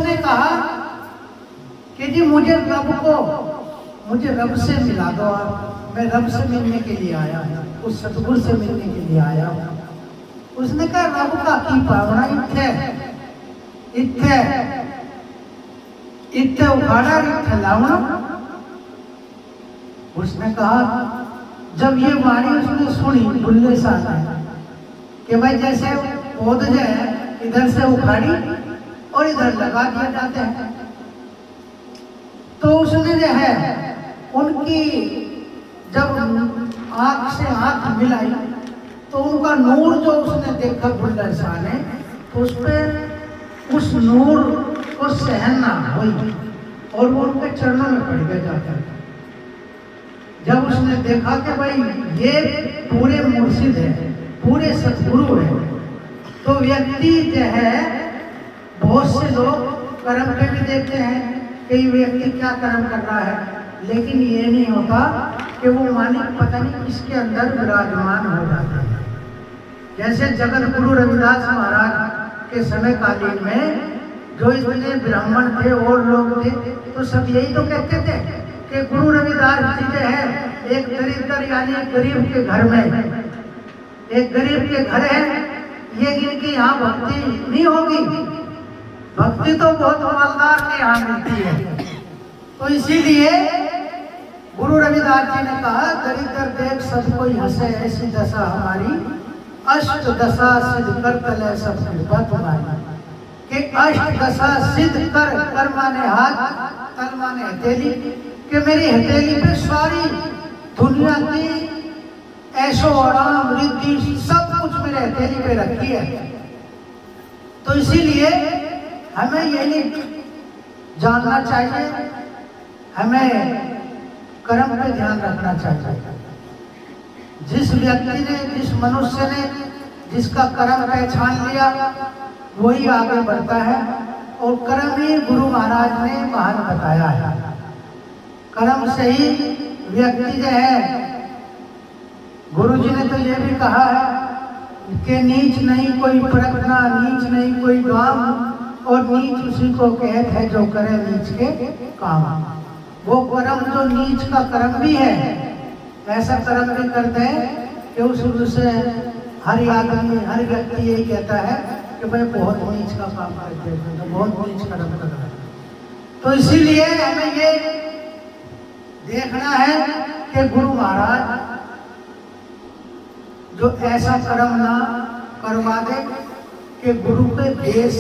उसने कहा कि जी मुझे रब से मिला दो आप, मैं रब से मिलने के लिए आया हूँ, उस सतगुरु से मिलने के लिए आया हूँ। उसने कहा रब का की पावना इत्थे उखाड़ा इत्थे लावना। उसने कहा, जब ये वाणी उसने सुनी बुल्ले साहब ने कि भाई जैसे पौध जो है इधर से उखाड़ी और इधर लगा दिया जाते हैं, तो उसने जो है उनकी जब आंख से आंख मिलाई तो उनका नूर जो उसने देखा बुल्ले शाह ने, तो उस पर उस नूर को सहन ना हुई और वो उनके चरणों में पड़ गया जाकर। जब उसने देखा कि भाई ये पूरे मुर्शिद है, पूरे सतगुरु है, तो व्यक्ति जो है, बहुत से लोग कर्म पे भी देखते हैं कि व्यक्ति क्या कर्म कर रहा है, लेकिन ये नहीं होता कि वो मालिक पता नहीं किसके अंदर विराजमान हो जाता है। जैसे जगत गुरु रविदास महाराज के समय कालीन में जो इतने ब्राह्मण थे और लोग थे, तो सब यही तो कहते थे कि गुरु रविदास जी जो है एक दरिद्र यानी गरीब के घर में, एक गरीब के घर है, ये इनकी यहाँ भक्ति नहीं होगी, भक्ति तो बहुत मालदार के यहाँ मिलती है। तो इसीलिए गुरु रविदास जी ने कहा, दरिद्र देख सब कोई हंसे ऐसी दशा हमारी, अष्ट दशा सिद्ध कर तले सब कृपा तुम्हारी। कि अष्ट दशा सिद्ध कर माने हाथ, तल माने हथेली, कि मेरी हथेली पे सारी दुनिया की ऐशो आराम रिद्धि सब कुछ मेरे हथेली पे रखी है। तो इसीलिए हमें यही जानना चाहिए, हमें कर्म पे ध्यान रखना चाहिए। जिस व्यक्ति ने, जिस मनुष्य ने जिसका कर्म पहचान लिया वही आगे बढ़ता है, और कर्म ही गुरु महाराज ने महान बताया है। कर्म से ही व्यक्ति जो है, गुरु जी ने तो ये भी कहा है कि नीच नहीं कोई परखना, नीच नहीं कोई काम, और नीच उसी को कहत है जो करे नीच के काम। वो कर्म जो नीच का कर्म भी है, ऐसा कर्म भी करते हैं कि उससे हर आदमी, हर व्यक्ति यही कहता है कि भाई बहुत नीच का काम करते हैं, तो बहुत नीच कर्म कर रहा है। तो इसीलिए हमें ये देखना है कि गुरु महाराज जो ऐसा कर्म ना करवा दे कि गुरु के देश